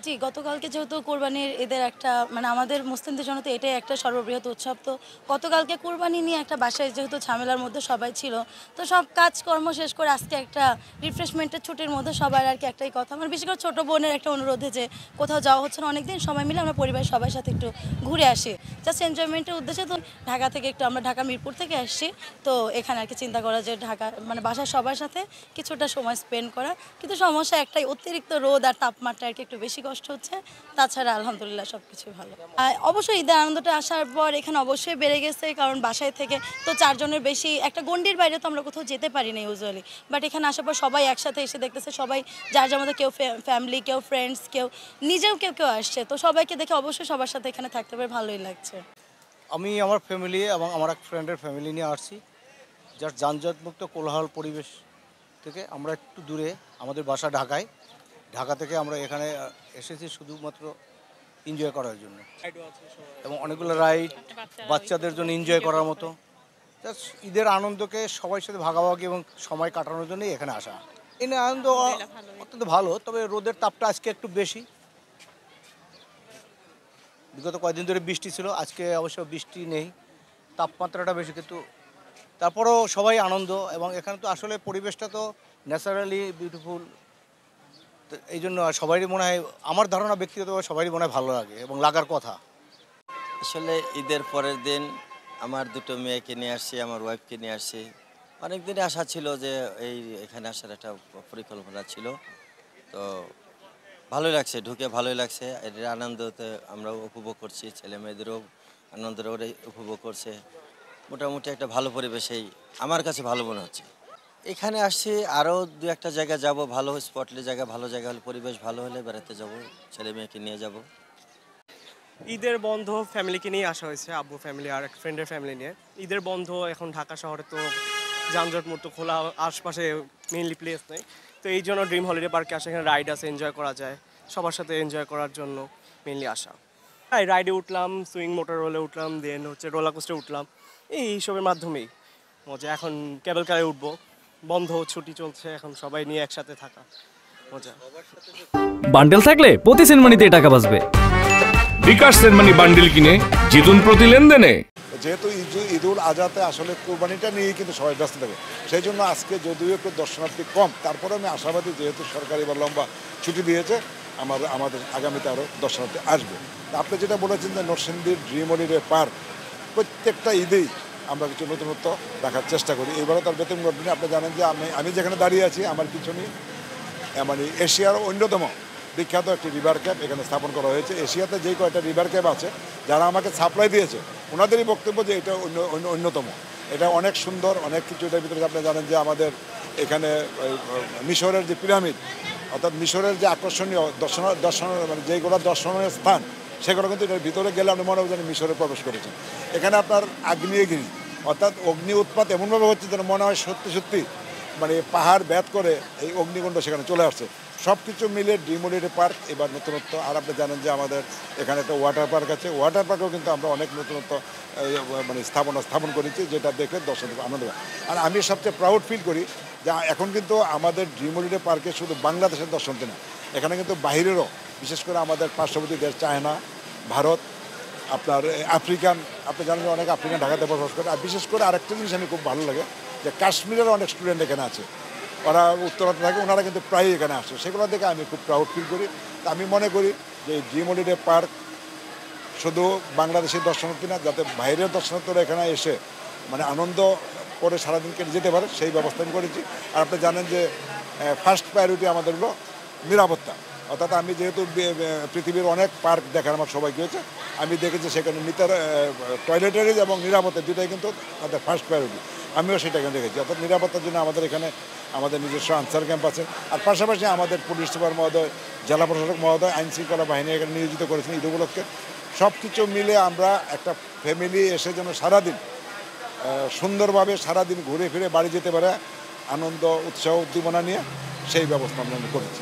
জি, গতকালকে যেহেতু কোরবানির ঈদের একটা মানে আমাদের মুসলিমদের জন্য তো এটাই একটা সর্ববৃহৎ উৎসব। তো গতকালকে কোরবানি নিয়ে একটা বাসায় যেহেতু ঝামেলার মধ্যে সবাই ছিল, তো সব কাজকর্ম শেষ করে আজকে একটা রিফ্রেশমেন্টের ছুটির মধ্যে সবার আর কি একটাই কথা, মানে বিশেষ করে ছোটো বোনের একটা অনুরোধে যে কোথাও যাওয়া হচ্ছে না অনেকদিন, সবাই মিলে আমরা পরিবারের সবার সাথে একটু ঘুরে আসি জাস্ট এনজয়মেন্টের উদ্দেশ্যে। তো ঢাকা থেকে একটু আমরা ঢাকা মিরপুর থেকে আসছি, তো এখানে আর কি চিন্তা করা যে ঢাকা মানে বাসার সবার সাথে কিছুটা সময় স্পেন্ড করা। কিন্তু সমস্যা একটাই, অতিরিক্ত রোদ আর তাপমাত্রা আর কি একটু বেশি কষ্ট হচ্ছে, তাছাড়া আলহামদুলিল্লাহ সব কিছুই ভালো। অবশ্যই ঈদের আনন্দটা আসার পর এখানে অবশ্যই বেড়ে গেছে, কারণ বাসায় থেকে তো 4 জনের বেশি একটা গণ্ডির বাইরে তো আমরা কোথাও যেতে পারি না ইউজুয়ালি, বাট এখানে আসার পর সবাই একসাথে এসে দেখতেছে, সবাই যার যার মধ্যে কেউ ফ্যামিলি, কেউ ফ্রেন্ডস, কেউ নিজেও কেউ আসছে, তো সবাইকে দেখে অবশ্যই সবার সাথে এখানে থাকতে পেরে ভালোই লাগছে। আমি আমার ফ্যামিলি এবং আমার এক ফ্রেন্ডের ফ্যামিলি নিয়ে আসছি, যার যানজটমুক্ত কোলাহল পরিবেশ থেকে আমরা একটু দূরে, আমাদের বাসা ঢাকায়। ঢাকা থেকে আমরা এখানে এসেছি শুধুমাত্র এনজয় করার জন্য, এবং অনেকগুলো রাইড বাচ্চাদের জন্য এনজয় করার মতো। জাস্ট ঈদের আনন্দকে সবার সাথে ভাগাভাগি এবং সময় কাটানোর জন্যই এখানে আসা। এই আনন্দ অত্যন্ত ভালো, তবে রোদের তাপটা আজকে একটু বেশি। বিগত কয়েকদিন ধরে বৃষ্টি ছিল, আজকে অবশ্য বৃষ্টি নেই, তাপমাত্রাটা বেশি, কিন্তু তারপরেও সবাই আনন্দ। এবং এখানে তো আসলে পরিবেশটা তো ন্যাচারালি বিউটিফুল, তো এই জন্য সবারই মনে হয়, আমার ধারণা ব্যক্তিগতভাবে সবারই মনে হয় ভালো লাগে এবং লাগার কথা। আসলে ঈদের পরের দিন আমার দুটো মেয়েকে নিয়ে আসছি, আমার ওয়াইফকে নিয়ে আসছি। অনেক দিনে আশা ছিল যে এখানে আসার একটা পরিকল্পনা ছিল, তো ভালোই লাগছে, ঢুকে ভালোই লাগছে। এর আনন্দতে আমরাও উপভোগ করছি, ছেলে মেয়েদেরও আনন্দের ওরাই উপভোগ করছে। মোটামুটি একটা ভালো পরিবেশেই আমার কাছে ভালো মনে হচ্ছে। এখানে আসছি, আরও দু একটা জায়গা যাব, ভালো স্পটলি জায়গা, ভালো জায়গা হলে, পরিবেশ ভালো হলে বেড়াতে যাব, ছেলে মেয়েকে নিয়ে যাব। ঈদের বন্ধ ফ্যামিলিকে নিয়ে আসা হয়েছে, আব্বু ফ্যামিলি আর এক ফ্রেন্ডের ফ্যামিলি নিয়ে। ঈদের বন্ধ এখন ঢাকা শহরে তো যানজট মুক্ত, খোলা আশপাশে মেইনলি প্লেস নেই, তো এই জন্য ড্রিম হলিডে পার্কে আসা। এখানে রাইড আছে, এনজয় করা যায়, সবার সাথে এনজয় করার জন্য মেইনলি আসা। হ্যাঁ, রাইডে উঠলাম, সুইং মোটর রোলে উঠলাম, দেন হচ্ছে রোলার কোস্টারে উঠলাম, এইসবের মাধ্যমেই মজা। এখন কেবল কারে উঠবো, বন্ধ ছুটি চলছে, এখন সবাই নিয়ে একসাথে থাকা মজা। বান্ডেল থাকলে প্রতি সেনমানিতে টাকা বাঁচবে। বিকাশ সেনমানি বান্ডেল কিনে জিতুন প্রতি লেনদেনে। যেহেতু ঈদুল আজহাতে আসলে কোরবানিটা নিয়েই কিন্তু সবাই ব্যস্ত থাকে, সেই জন্য আজকে যদিও একটু দর্শনার্থী কম, তারপরে আমি আশাবাদী, যেহেতু সরকারি বা লম্বা ছুটি দিয়েছে, আমাদের আগামীতে আরও দর্শনার্থী আসবে। আপনি যেটা বলেছেন যে নরসিংদীর ড্রিম হলিডে পার্ক প্রত্যেকটা ঈদেই আমরা কিছু নতুনত্ব দেখার চেষ্টা করি। এবারও তার বেতন ঘটনি। আপনি জানেন যে আমি যেখানে দাঁড়িয়ে আছি, আমার পিছনে মানে এশিয়ার অন্যতম বিখ্যাত একটি রিভার ক্যাপ এখানে স্থাপন করা হয়েছে। এশিয়াতে যেই কয়েকটা রিভার ক্যাপ আছে, যারা আমাকে সাপ্লাই দিয়েছে, ওনাদেরই বক্তব্য যে এটা অন্যতম। এটা অনেক সুন্দর, অনেক কিছু। এটার ভিতরে আপনি জানেন যে আমাদের এখানে মিশরের যে পিরামিড, অর্থাৎ মিশরের যে আকর্ষণীয় দর্শনের মানে যেইগুলো দর্শনের স্থান, সেগুলো কিন্তু এটার ভিতরে গেলে আপনি মনে হবে যেন মিশরে প্রবেশ করেছেন। এখানে আপনার আগ্নেয়গিরি অর্থাৎ অগ্নি উৎপাত এমনভাবে হচ্ছে যেন মনে হয় সত্যি সত্যি মানে পাহাড় ভেদ করে এই অগ্নিকুণ্ড সেখানে চলে আসছে। সব কিছু মিলে ড্রিম হলিডে পার্ক এবার নতুনত্ব। আর আপনি জানেন যে আমাদের এখানে একটা ওয়াটার পার্ক আছে, ওয়াটার পার্কেও কিন্তু আমরা অনেক নতুনত্ব মানে স্থাপন করেছি, যেটা দেখে দর্শক আনন্দ পায়। আর আমি সবচেয়ে প্রাউড ফিল করি যে এখন কিন্তু আমাদের ড্রিম হলিডে পার্কে শুধু বাংলাদেশের দর্শনার্থী না, এখানে কিন্তু বাহিরেরও, বিশেষ করে আমাদের পার্শ্ববর্তী দেশ চায়না, ভারত, আপনার আফ্রিকান, আপনি জানেন অনেক আফ্রিকান ঢাকাতে বসবাস করে। আর বিশেষ করে আরেকটা জিনিস আমি খুব ভালো লাগে যে কাশ্মীরের অনেক স্টুডেন্ট এখানে আছে, ওরা উত্তরাতে থাকে, ওনারা কিন্তু প্রায়ই এখানে আসে। সেগুলো দেখে আমি খুব প্রাউড ফিল করি। তা আমি মনে করি যে এই ড্রিম হলিডে পার্ক শুধু বাংলাদেশের দর্শনার্থী না, যাতে বাইরের দর্শনার্থীরা এখানে এসে মানে আনন্দ করে সারাদিন কেটে যেতে পারে, সেই ব্যবস্থা আমি করেছি। আর আপনি জানেন যে ফার্স্ট প্রায়োরিটি আমাদের হলো নিরাপত্তা। অর্থাৎ আমি যেহেতু পৃথিবীর অনেক পার্ক দেখার আমার সবাই হয়েছে, আমি দেখেছি সেখানে টয়লেটারিজ এবং নিরাপত্তা দুটাই কিন্তু তাদের ফার্স্ট প্রায়োরিটি। আমিও সেটা এখানে দেখেছি। অর্থাৎ নিরাপত্তার জন্য আমাদের এখানে আমাদের নিজস্ব আনসার ক্যাম্প আছে। আর পাশাপাশি আমাদের পুলিশ সুপার মহোদয়, জেলা প্রশাসক মহোদয়, আইন শৃঙ্খলা বাহিনী এখানে নিয়োজিত করেছেন ঈদ উপলক্ষে। সব কিছু মিলে আমরা একটা ফ্যামিলি এসে যেন সারাদিন সুন্দরভাবে সারাদিন ঘুরে ফিরে বাড়ি যেতে পারে আনন্দ, উৎসাহ, উদ্দীপনা নিয়ে, সেই ব্যবস্থা আমরা করেছি।